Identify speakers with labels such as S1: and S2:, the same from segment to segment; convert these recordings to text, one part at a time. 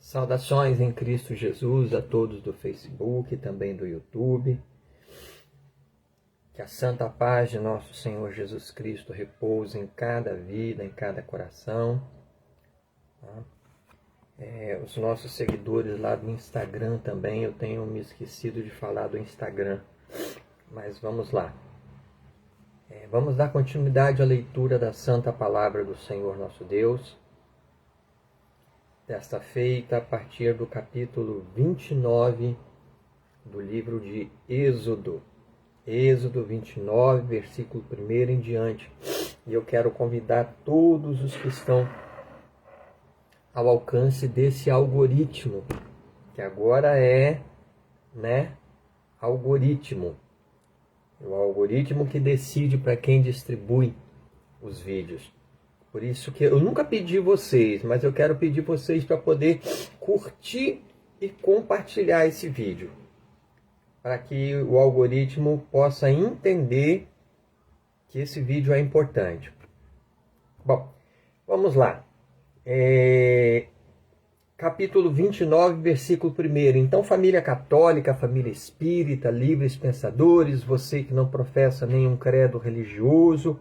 S1: Saudações em Cristo Jesus a todos do Facebook e também do YouTube. Que a santa paz de nosso Senhor Jesus Cristo repouse em cada vida, em cada coração. Os nossos seguidores lá do Instagram também, eu tenho me esquecido de falar do Instagram, mas vamos lá. Vamos dar continuidade à leitura da santa palavra do Senhor nosso Deus. Desta feita, a partir do capítulo 29 do livro de Êxodo. Êxodo 29, versículo 1 em diante. E eu quero convidar todos os que estão ao alcance desse algoritmo, que agora é, algoritmo. O algoritmo que decide para quem distribui os vídeos. Por isso que eu nunca pedi vocês, mas eu quero pedir vocês para poder curtir e compartilhar esse vídeo, para que o algoritmo possa entender que esse vídeo é importante. Bom, vamos lá. Capítulo 29, versículo 1. Então, família católica, família espírita, livres pensadores, você que não professa nenhum credo religioso,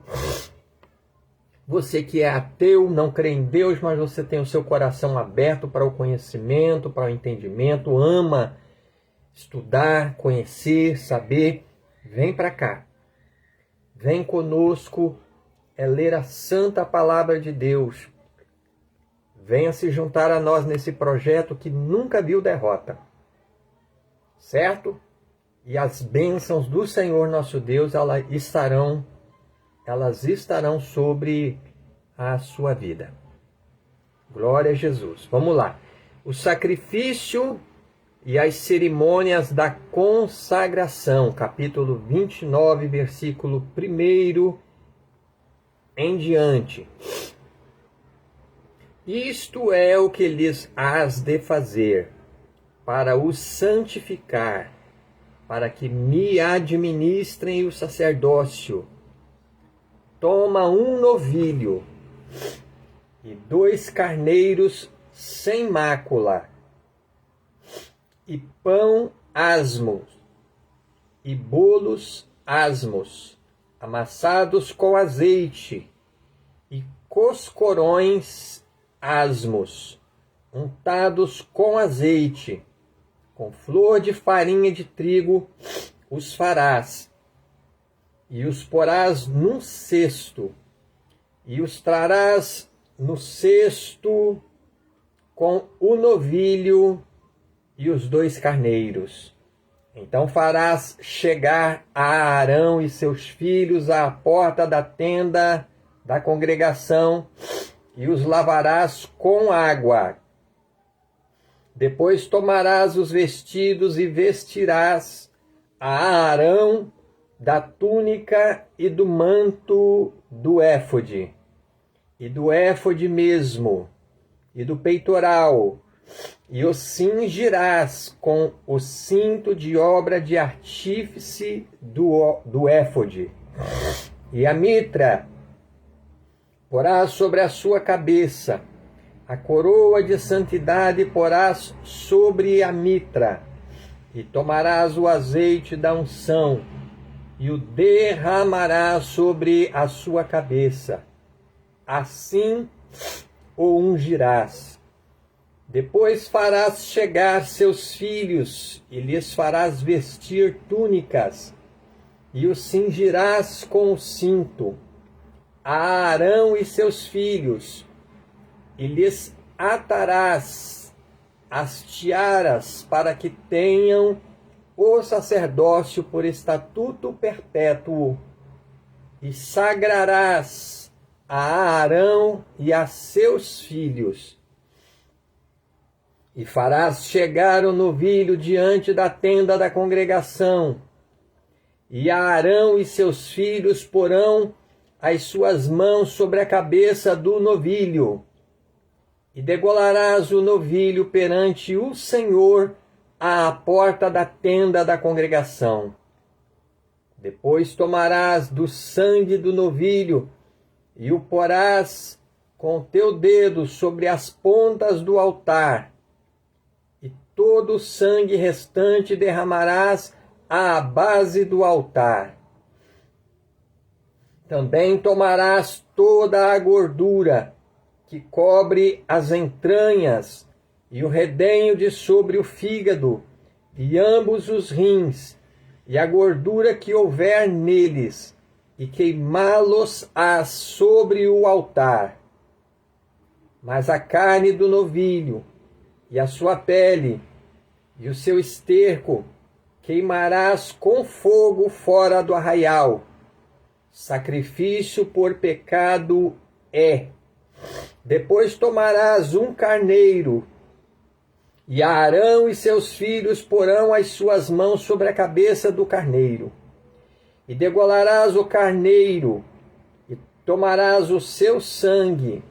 S1: você que é ateu, não crê em Deus, mas você tem o seu coração aberto para o conhecimento, para o entendimento, ama estudar, conhecer, saber, vem para cá. Vem conosco, ler a santa palavra de Deus. Venha se juntar a nós nesse projeto que nunca viu derrota. Certo? E as bênçãos do Senhor nosso Deus, elas estarão sobre a sua vida. Glória a Jesus. Vamos lá. O sacrifício e as cerimônias da consagração. Capítulo 29, versículo 1 em diante. Isto é o que lhes hás de fazer, para os santificar, para que me administrem o sacerdócio. Toma um novilho e 2 carneiros sem mácula, e pão asmo, e bolos asmos, amassados com azeite, e coscorões asmos, untados com azeite, com flor de farinha de trigo os farás, e os porás num cesto, e os trarás no cesto com o novilho e os 2 carneiros. Então farás chegar a Arão e seus filhos à porta da tenda da congregação, e os lavarás com água. Depois tomarás os vestidos e vestirás a Arão da túnica e do manto do éfode, e do éfode mesmo, e do peitoral, e o cingirás com o cinto de obra de artífice do éfode, e a mitra porás sobre a sua cabeça, a coroa de santidade porás sobre a mitra, e tomarás o azeite da unção, e o derramarás sobre a sua cabeça. Assim o ungirás. Depois farás chegar seus filhos, e lhes farás vestir túnicas, e os cingirás com o cinto, a Arão e seus filhos, e lhes atarás as tiaras para que tenham o sacerdócio por estatuto perpétuo, e sagrarás a Arão e a seus filhos, e farás chegar o novilho diante da tenda da congregação, e Arão e seus filhos porão as suas mãos sobre a cabeça do novilho, e degolarás o novilho perante o Senhor à porta da tenda da congregação. Depois tomarás do sangue do novilho e o porás com teu dedo sobre as pontas do altar, todo o sangue restante derramarás à base do altar. Também tomarás toda a gordura que cobre as entranhas e o redenho de sobre o fígado e ambos os rins e a gordura que houver neles e queimá-los-ás sobre o altar. Mas a carne do novilho e a sua pele e o seu esterco queimarás com fogo fora do arraial. Sacrifício por pecado é. Depois tomarás um carneiro, e Arão e seus filhos porão as suas mãos sobre a cabeça do carneiro. E degolarás o carneiro, e tomarás o seu sangue,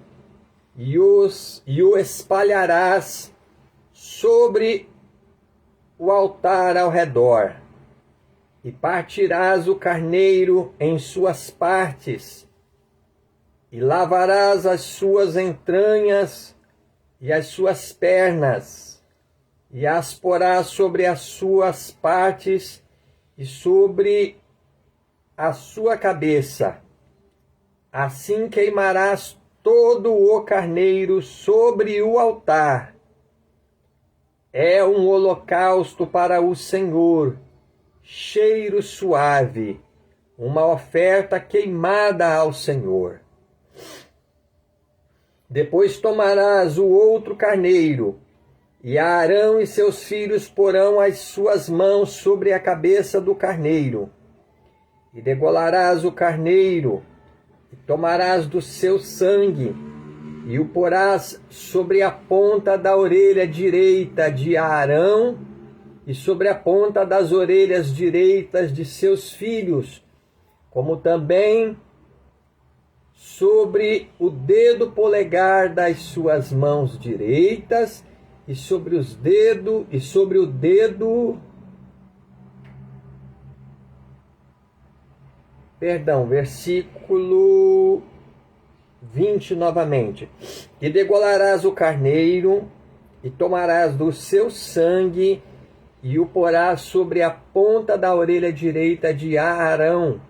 S1: e o espalharás sobre o altar ao redor. E partirás o carneiro em suas partes, e lavarás as suas entranhas e as suas pernas, e as porás sobre as suas partes e sobre a sua cabeça. Assim queimarás todo o carneiro sobre o altar. É um holocausto para o Senhor, cheiro suave, uma oferta queimada ao Senhor. Depois tomarás o outro carneiro, e Arão e seus filhos porão as suas mãos sobre a cabeça do carneiro. E degolarás o carneiro, e tomarás do seu sangue, e o porás sobre a ponta da orelha direita de Arão, e sobre a ponta das orelhas direitas de seus filhos, como também sobre o dedo polegar das suas mãos direitas, e sobre o dedo, versículo 20 novamente. E degolarás o carneiro, e tomarás do seu sangue, e o porás sobre a ponta da orelha direita de Arão,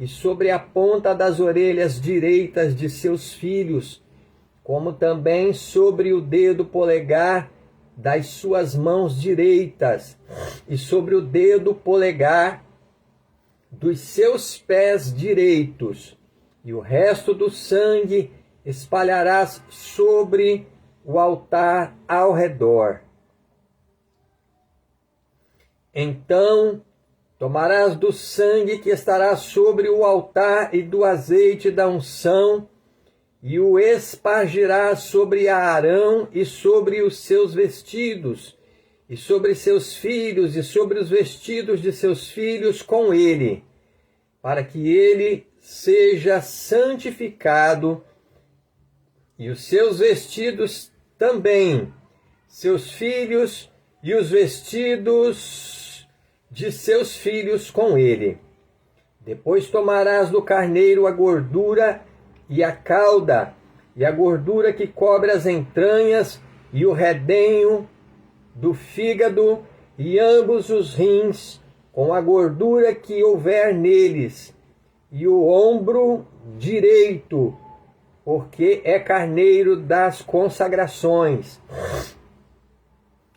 S1: e sobre a ponta das orelhas direitas de seus filhos, como também sobre o dedo polegar das suas mãos direitas, e sobre o dedo polegar dos seus pés direitos. E o resto do sangue espalharás sobre o altar ao redor. Então tomarás do sangue que estará sobre o altar e do azeite da unção, e o espargirás sobre Arão e sobre os seus vestidos, e sobre seus filhos, e sobre os vestidos de seus filhos com ele, para que ele seja santificado, e os seus vestidos também, seus filhos e os vestidos de seus filhos com ele. Depois tomarás do carneiro a gordura e a cauda, e a gordura que cobre as entranhas, e o redenho do fígado, e ambos os rins, com a gordura que houver neles, e o ombro direito, porque é carneiro das consagrações,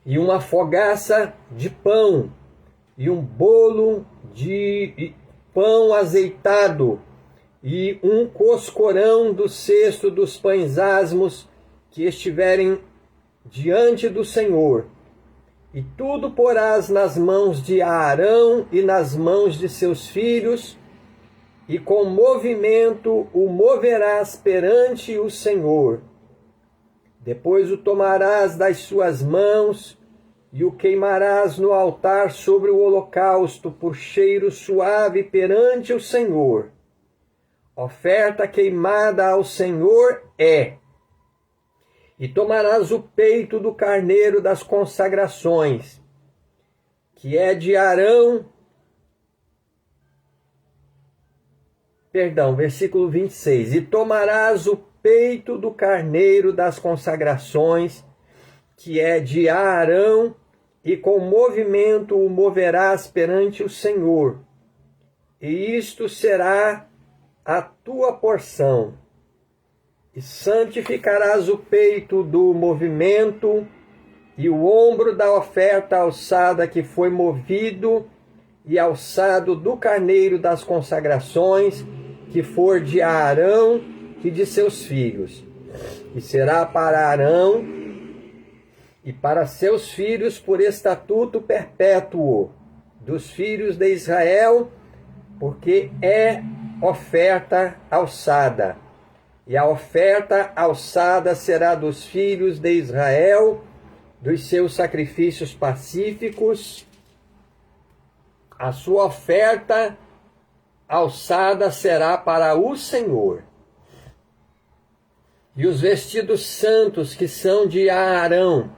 S1: e uma fogaça de pão, e um bolo de pão azeitado, e um coscorão do cesto dos pães asmos que estiverem diante do Senhor. E tudo porás nas mãos de Arão e nas mãos de seus filhos, e com movimento o moverás perante o Senhor. Depois o tomarás das suas mãos, e o queimarás no altar sobre o holocausto por cheiro suave perante o Senhor. Oferta queimada ao Senhor é. E tomarás o peito do carneiro das consagrações, que é de Arão. Versículo 26. E tomarás o peito do carneiro das consagrações, que é de Arão, e com movimento o moverás perante o Senhor, e isto será a tua porção. E santificarás o peito do movimento e o ombro da oferta alçada que foi movido e alçado do carneiro das consagrações, que for de Arão e de seus filhos. E será para Arão e para seus filhos por estatuto perpétuo dos filhos de Israel, porque é oferta alçada. E a oferta alçada será dos filhos de Israel, dos seus sacrifícios pacíficos. A sua oferta alçada será para o Senhor. E os vestidos santos que são de Arão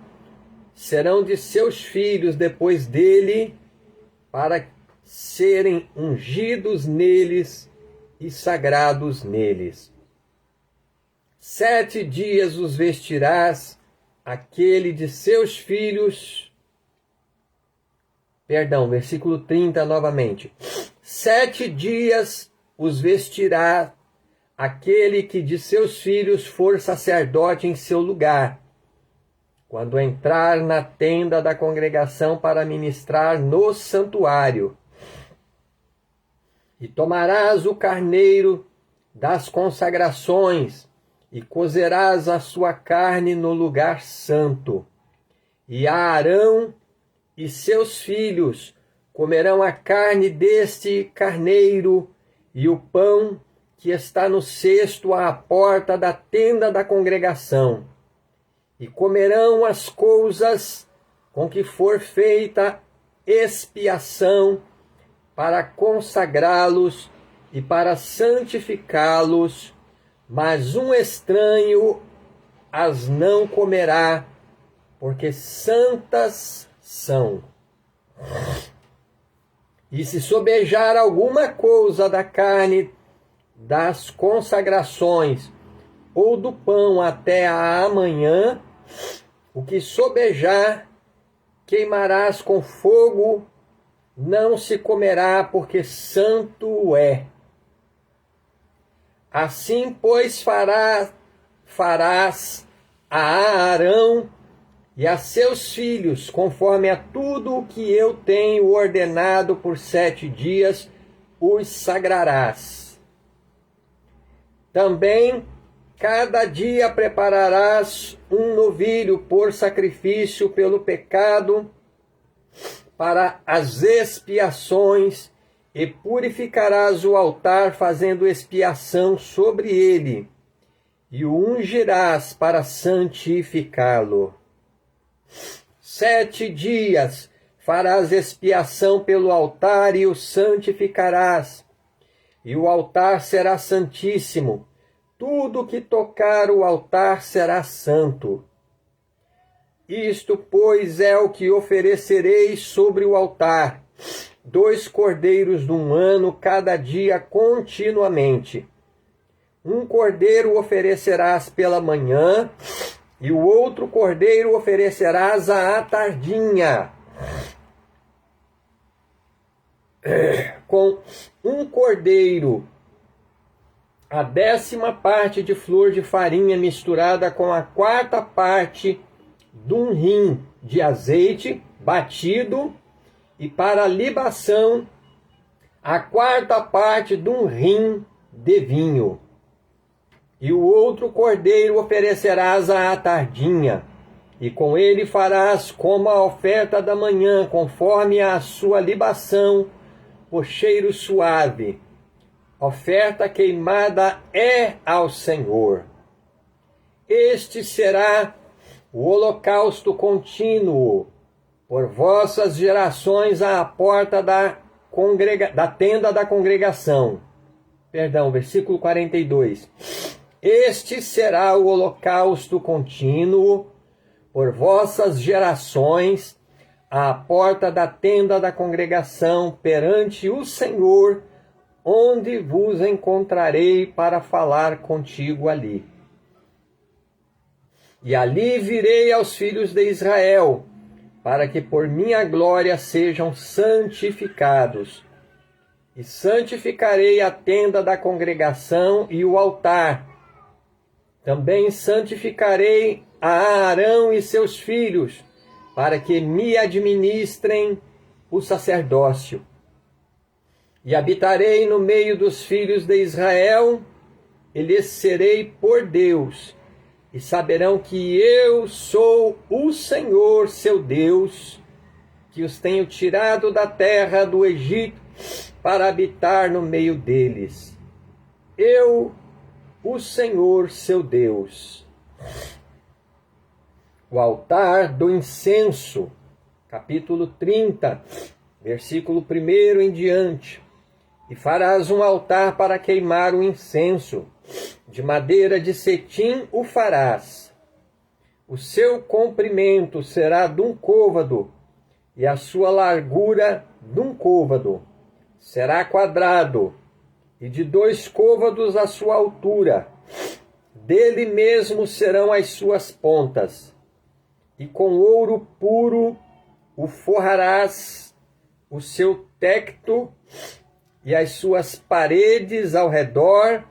S1: serão de seus filhos depois dele, para serem ungidos neles e sagrados neles. 7 dias os vestirás, aquele de seus filhos. Perdão, versículo 30 novamente. 7 dias os vestirá aquele que de seus filhos for sacerdote em seu lugar, quando entrar na tenda da congregação para ministrar no santuário. E tomarás o carneiro das consagrações, e cozerás a sua carne no lugar santo. E Arão e seus filhos comerão a carne deste carneiro e o pão que está no cesto à porta da tenda da congregação. E comerão as coisas com que for feita expiação, para consagrá-los e para santificá-los, mas um estranho as não comerá, porque santas são. E se sobejar alguma coisa da carne das consagrações ou do pão até a amanhã, o que sobejar queimarás com fogo, não se comerá, porque santo é. Assim, pois, farás a Arão e a seus filhos, conforme a tudo o que eu tenho ordenado por 7 dias, os sagrarás. Também, cada dia prepararás um novilho por sacrifício pelo pecado, para as expiações, e purificarás o altar, fazendo expiação sobre ele, e o ungirás para santificá-lo. 7 dias farás expiação pelo altar e o santificarás, e o altar será santíssimo. Tudo que tocar o altar será santo. Isto, pois, é o que oferecereis sobre o altar: 2 cordeiros de 1 ano cada dia continuamente. 1 cordeiro oferecerás pela manhã, e o outro cordeiro oferecerás à tardinha. Com 1 cordeiro, a 10ª parte de flor de farinha misturada com a 4ª parte de 1 hin de azeite batido, e para a libação, a 4ª parte de 1 hin de vinho. E o outro cordeiro oferecerás à tardinha, e com ele farás como a oferta da manhã, conforme a sua libação, por cheiro suave. Oferta queimada é ao Senhor. Este será o holocausto contínuo por vossas gerações à porta da tenda da congregação. Perdão, versículo 42. Este será o holocausto contínuo por vossas gerações à porta da tenda da congregação perante o Senhor, onde vos encontrarei para falar contigo ali. E ali virei aos filhos de Israel, para que por minha glória sejam santificados. E santificarei a tenda da congregação e o altar. Também santificarei a Arão e seus filhos, para que me administrem o sacerdócio. E habitarei no meio dos filhos de Israel, e lhes serei por Deus, e saberão que eu sou o Senhor, seu Deus, que os tenho tirado da terra do Egito para habitar no meio deles. Eu, o Senhor, seu Deus. O altar do incenso, capítulo 30, versículo 1 em diante. E farás um altar para queimar o incenso, de madeira de cetim o farás. O seu comprimento será de um côvado, e a sua largura de um côvado. Será quadrado, e de 2 côvados a sua altura. Dele mesmo serão as suas pontas. E com ouro puro o forrarás, o seu tecto e as suas paredes ao redor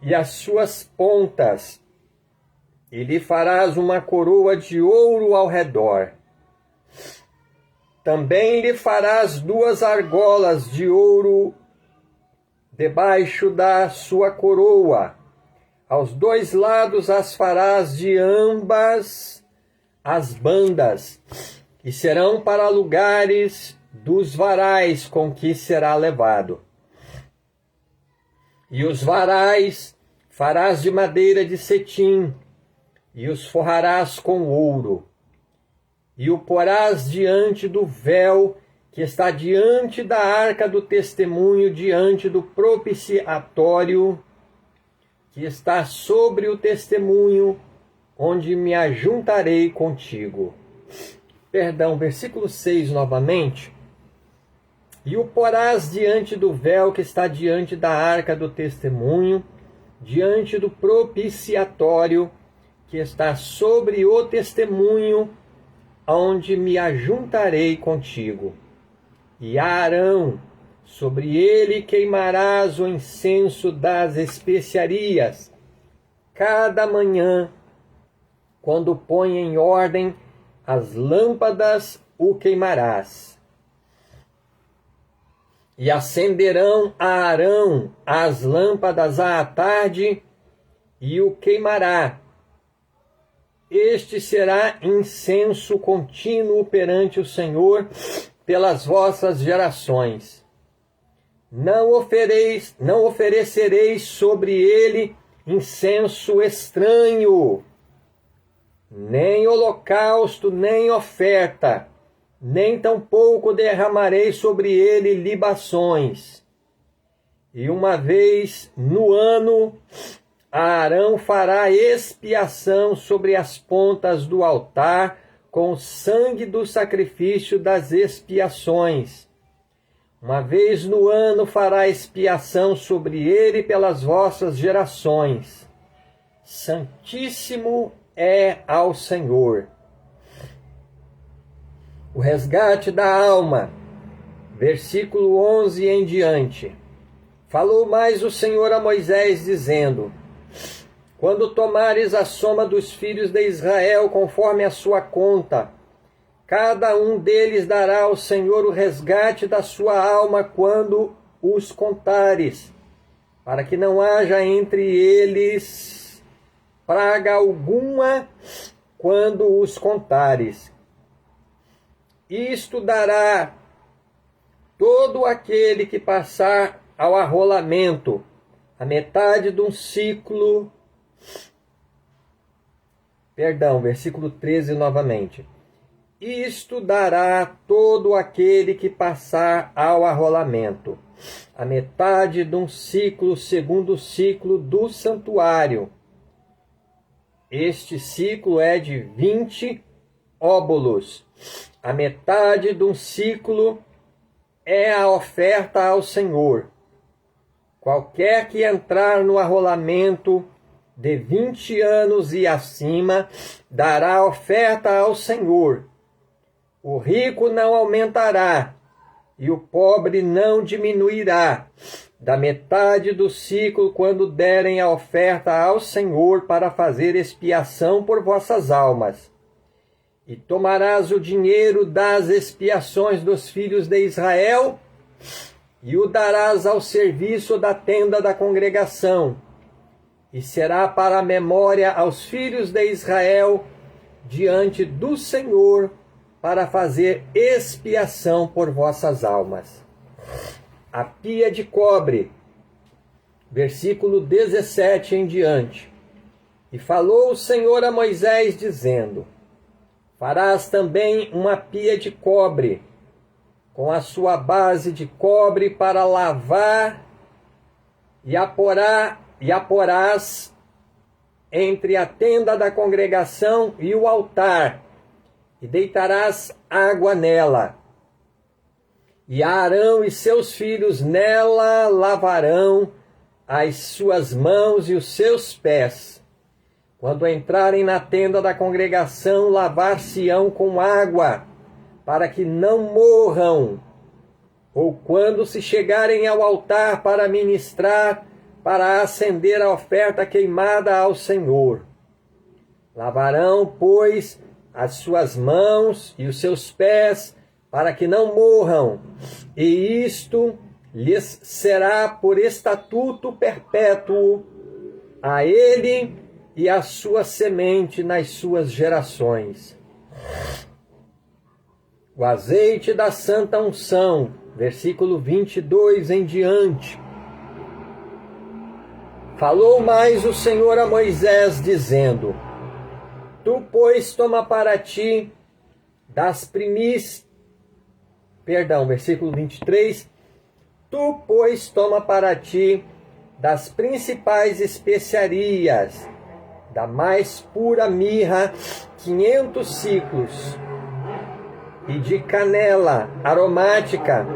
S1: e as suas pontas. E lhe farás uma coroa de ouro ao redor. Também lhe farás 2 argolas de ouro debaixo da sua coroa. Aos 2 lados as farás de ambas as bandas, e serão para lugares dos varais com que será levado. E os varais farás de madeira de cetim, e os forrarás com ouro. E o porás diante do véu que está diante da arca do testemunho, diante do propiciatório que está sobre o testemunho, onde me ajuntarei contigo. Perdão, versículo 6 novamente. E o porás diante do véu que está diante da arca do testemunho, diante do propiciatório que está sobre o testemunho, onde me ajuntarei contigo. E a Arão, sobre ele queimarás o incenso das especiarias. Cada manhã, quando põe em ordem as lâmpadas, o queimarás. E acenderão a Arão as lâmpadas à tarde, e o queimará. Este será incenso contínuo perante o Senhor pelas vossas gerações. Não oferecereis sobre ele incenso estranho, nem holocausto, nem oferta, nem tampouco derramarei sobre ele libações. E uma vez no ano, Arão fará expiação sobre as pontas do altar com o sangue do sacrifício das expiações. Uma vez no ano fará expiação sobre ele pelas vossas gerações. Santíssimo é ao Senhor. O resgate da alma, versículo 11 em diante. Falou mais o Senhor a Moisés, dizendo: quando tomares a soma dos filhos de Israel conforme a sua conta, cada um deles dará ao Senhor o resgate da sua alma quando os contares, para que não haja entre eles praga alguma quando os contares. Isto dará todo aquele que passar ao arrolamento, a metade de um ciclo. Versículo 13 novamente. Isto dará todo aquele que passar ao arrolamento, a metade de um ciclo, segundo o ciclo do santuário. Este ciclo é de 20 óbolos. A metade de um ciclo é a oferta ao Senhor. Qualquer que entrar no arrolamento de 20 anos e acima, dará oferta ao Senhor. O rico não aumentará, e o pobre não diminuirá, da metade do ciclo, quando derem a oferta ao Senhor para fazer expiação por vossas almas. E tomarás o dinheiro das expiações dos filhos de Israel, e o darás ao serviço da tenda da congregação, e será para a memória aos filhos de Israel diante do Senhor, para fazer expiação por vossas almas. A pia de cobre, versículo 17 em diante. E falou o Senhor a Moisés, dizendo: farás também uma pia de cobre, com a sua base de cobre para lavar, e a porás entre a tenda da congregação e o altar, e deitarás água nela. E Arão e seus filhos nela lavarão as suas mãos e os seus pés. Quando entrarem na tenda da congregação, lavar-se-ão com água, para que não morram. Ou quando se chegarem ao altar para ministrar, para acender a oferta queimada ao Senhor. Lavarão, pois, as suas mãos e os seus pés, para que não morram, e isto lhes será por estatuto perpétuo, a ele e à sua semente nas suas gerações. O azeite da santa unção, versículo 22 em diante. Falou mais o Senhor a Moisés, dizendo: tu, pois, toma para ti das primícias, versículo 23, tu, pois, toma para ti das principais especiarias, da mais pura mirra, 500 ciclos, e de canela aromática,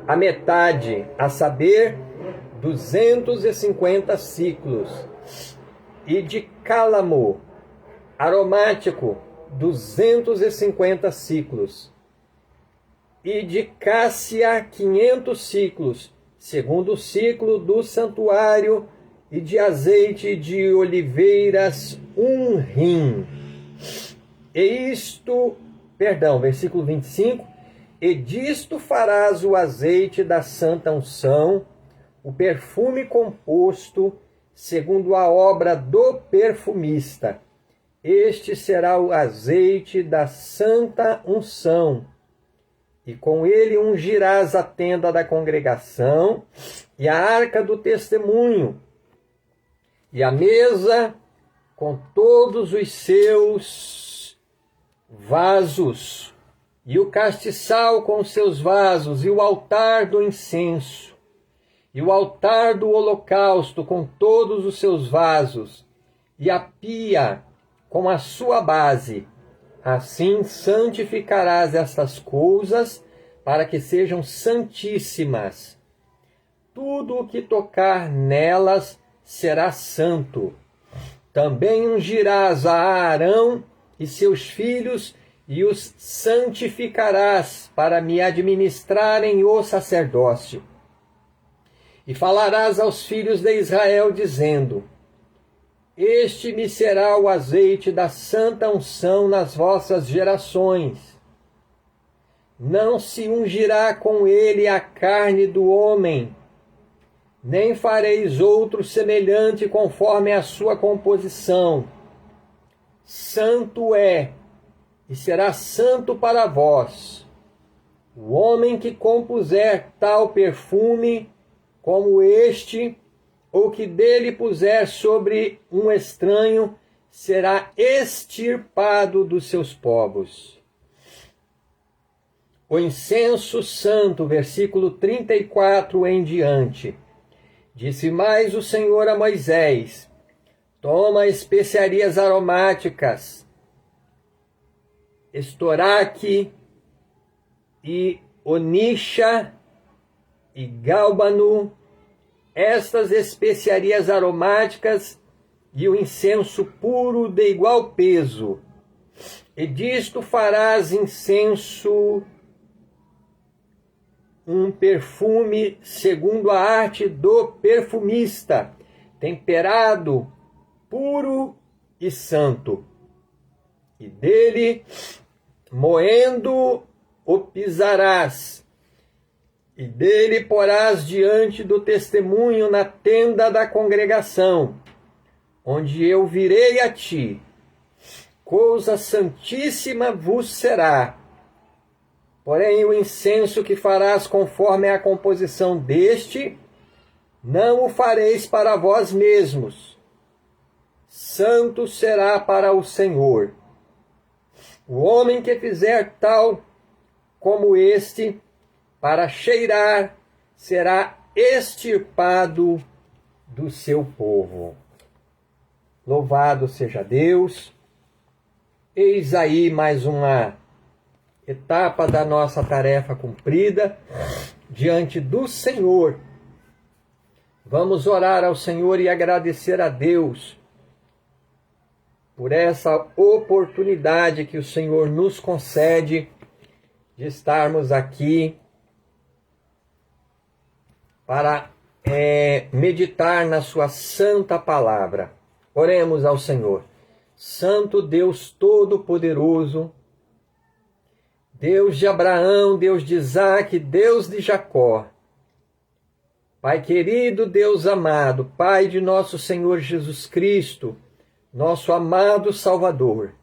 S1: a metade, a saber, 250 ciclos, e de cálamo aromático, 250 ciclos, e de cássia 500 ciclos, segundo o ciclo do santuário, e de azeite de oliveiras 1 rim. Versículo 25, e disto farás o azeite da santa unção, o perfume composto, segundo a obra do perfumista. Este será o azeite da santa unção, e com ele ungirás a tenda da congregação e a arca do testemunho, e a mesa com todos os seus vasos, e o castiçal com os seus vasos, e o altar do incenso, e o altar do holocausto com todos os seus vasos, e a pia com a sua base. Assim santificarás estas coisas, para que sejam santíssimas. Tudo o que tocar nelas será santo. Também ungirás a Arão e seus filhos, e os santificarás para me administrarem o sacerdócio. E falarás aos filhos de Israel, dizendo: este me será o azeite da santa unção nas vossas gerações. Não se ungirá com ele a carne do homem, nem fareis outro semelhante conforme a sua composição. Santo é, e será santo para vós. O homem que compuser tal perfume como este, ou que dele puser sobre um estranho, será extirpado dos seus povos. O incenso santo, versículo 34 em diante. Disse mais o Senhor a Moisés: toma especiarias aromáticas, estoraque e onixa e gálbano, estas especiarias aromáticas e o incenso puro de igual peso. E disto farás incenso, um perfume segundo a arte do perfumista, temperado, puro e santo. E dele, moendo, o pisarás, e dele porás diante do testemunho na tenda da congregação, onde eu virei a ti. Coisa santíssima vos será. Porém, o incenso que farás conforme a composição deste, não o fareis para vós mesmos. Santo será para o Senhor. O homem que fizer tal como este, para cheirar, será extirpado do seu povo. Louvado seja Deus. Eis aí mais uma etapa da nossa tarefa cumprida diante do Senhor. Vamos orar ao Senhor e agradecer a Deus por essa oportunidade que o Senhor nos concede de estarmos aqui para meditar na sua santa palavra. Oremos ao Senhor. Santo Deus Todo-Poderoso, Deus de Abraão, Deus de Isaque, Deus de Jacó, Pai querido, Deus amado, Pai de nosso Senhor Jesus Cristo, nosso amado Salvador,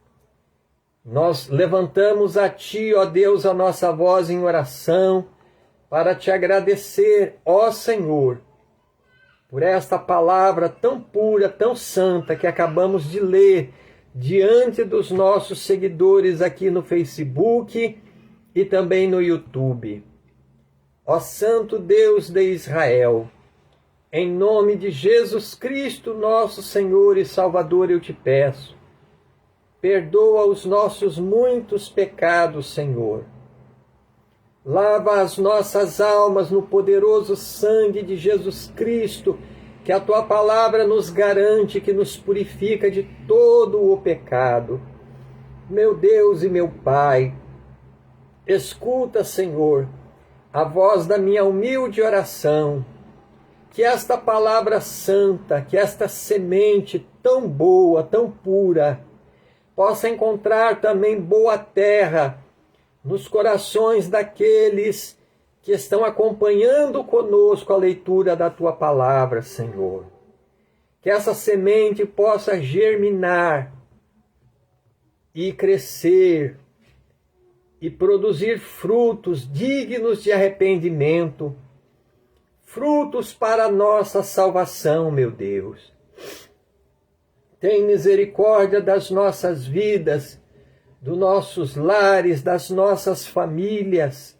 S1: nós levantamos a Ti, ó Deus, a nossa voz em oração, para Te agradecer, ó Senhor, por esta palavra tão pura, tão santa que acabamos de ler diante dos nossos seguidores aqui no Facebook e também no YouTube. Ó Santo Deus de Israel, em nome de Jesus Cristo, nosso Senhor e Salvador, eu te peço, perdoa os nossos muitos pecados, Senhor. Lava as nossas almas no poderoso sangue de Jesus Cristo, que a Tua palavra nos garante, que nos purifica de todo o pecado. Meu Deus e meu Pai, escuta, Senhor, a voz da minha humilde oração, que esta palavra santa, que esta semente tão boa, tão pura, possa encontrar também boa terra nos corações daqueles que estão acompanhando conosco a leitura da Tua palavra, Senhor. Que essa semente possa germinar e crescer e produzir frutos dignos de arrependimento, frutos para a nossa salvação, meu Deus. Tem misericórdia das nossas vidas, dos nossos lares, das nossas famílias,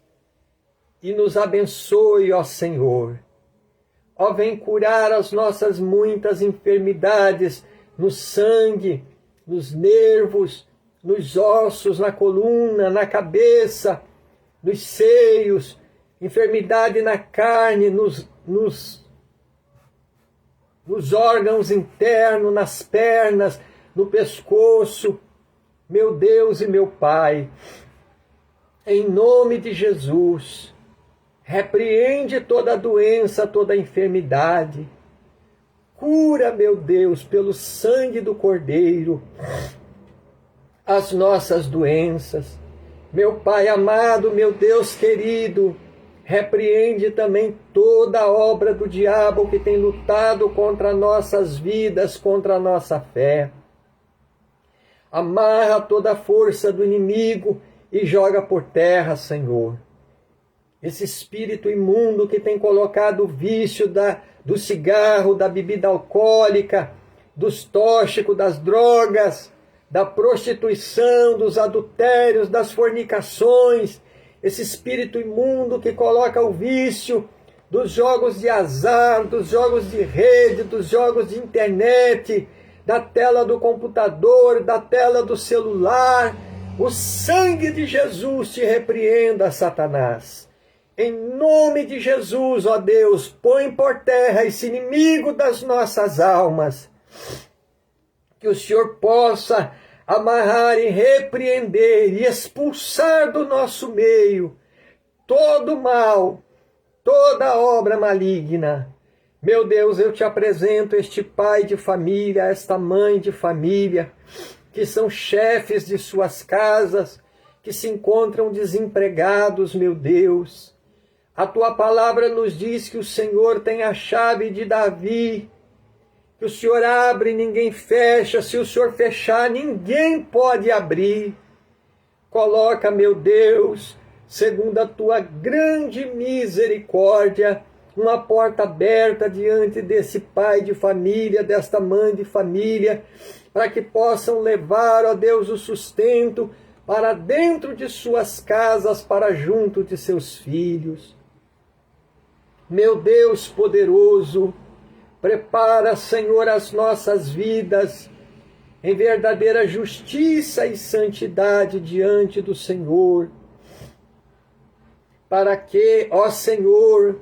S1: e nos abençoe, ó Senhor. Ó, vem curar as nossas muitas enfermidades no sangue, nos nervos, nos ossos, na coluna, na cabeça, nos seios, enfermidade na carne, nos órgãos internos, nas pernas, no pescoço. Meu Deus e meu Pai, em nome de Jesus, repreende toda doença, toda enfermidade. Cura, meu Deus, pelo sangue do Cordeiro, as nossas doenças. Meu Pai amado, meu Deus querido, repreende também toda a obra do diabo que tem lutado contra nossas vidas, contra a nossa fé. Amarra toda a força do inimigo e joga por terra, Senhor. Esse espírito imundo que tem colocado o vício do cigarro, da bebida alcoólica, dos tóxicos, das drogas, da prostituição, dos adultérios, das fornicações, esse espírito imundo que coloca o vício dos jogos de azar, dos jogos de rede, dos jogos de internet, da tela do computador, da tela do celular. O sangue de Jesus te repreenda, Satanás. Em nome de Jesus, ó Deus, põe por terra esse inimigo das nossas almas. Que o Senhor possa amarrar e repreender e expulsar do nosso meio todo mal, toda obra maligna. Meu Deus, eu te apresento este pai de família, esta mãe de família, que são chefes de suas casas, que se encontram desempregados, meu Deus. A tua palavra nos diz que o Senhor tem a chave de Davi, que o Senhor abre e ninguém fecha, se o Senhor fechar, ninguém pode abrir. Coloca, meu Deus, segundo a tua grande misericórdia, uma porta aberta diante desse pai de família, desta mãe de família, para que possam levar, ó Deus, o sustento para dentro de suas casas, para junto de seus filhos. Meu Deus poderoso, prepara, Senhor, as nossas vidas em verdadeira justiça e santidade diante do Senhor, para que, ó Senhor,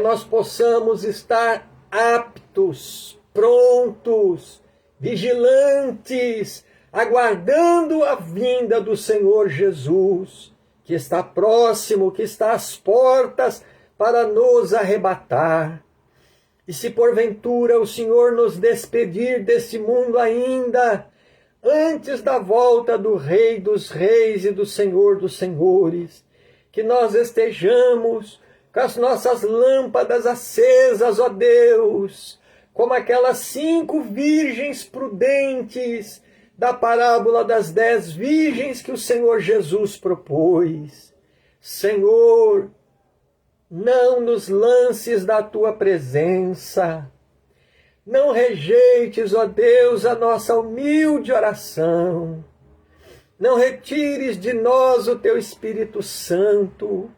S1: nós possamos estar aptos, prontos, vigilantes, aguardando a vinda do Senhor Jesus, que está próximo, que está às portas para nos arrebatar. E se porventura o Senhor nos despedir desse mundo ainda, antes da volta do Rei dos Reis e do Senhor dos Senhores, que nós estejamos com as nossas lâmpadas acesas, ó Deus, como aquelas 5 virgens prudentes da parábola das 10 virgens que o Senhor Jesus propôs. Senhor, não nos lances da tua presença, não rejeites, ó Deus, a nossa humilde oração, não retires de nós o teu Espírito Santo,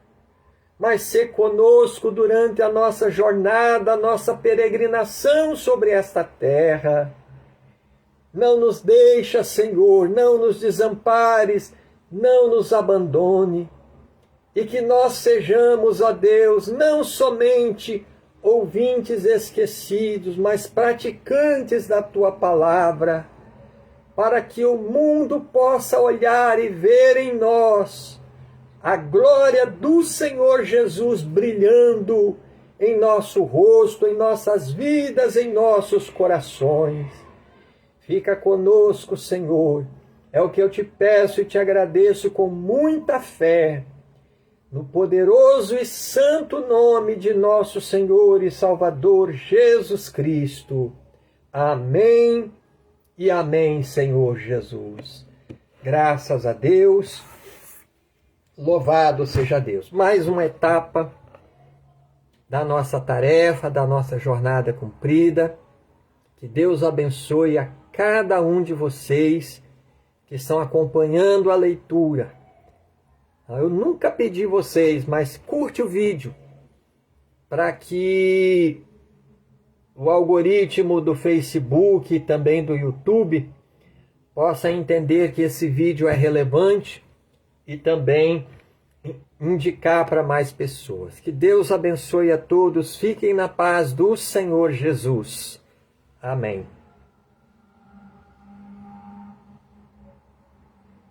S1: mas sê conosco durante a nossa jornada, a nossa peregrinação sobre esta terra. Não nos deixa, Senhor, não nos desampares, não nos abandone, e que nós sejamos, ó Deus, não somente ouvintes esquecidos, mas praticantes da tua palavra, para que o mundo possa olhar e ver em nós a glória do Senhor Jesus brilhando em nosso rosto, em nossas vidas, em nossos corações. Fica conosco, Senhor, é o que eu te peço e te agradeço com muita fé, no poderoso e santo nome de nosso Senhor e Salvador Jesus Cristo. Amém e amém, Senhor Jesus. Graças a Deus, louvado seja Deus. Mais uma etapa da nossa tarefa, da nossa jornada cumprida. Que Deus abençoe a cada um de vocês que estão acompanhando a leitura. Eu nunca pedi vocês, mas curte o vídeo para que o algoritmo do Facebook e também do YouTube possa entender que esse vídeo é relevante e também indicar para mais pessoas. Que Deus abençoe a todos. Fiquem na paz do Senhor Jesus. Amém.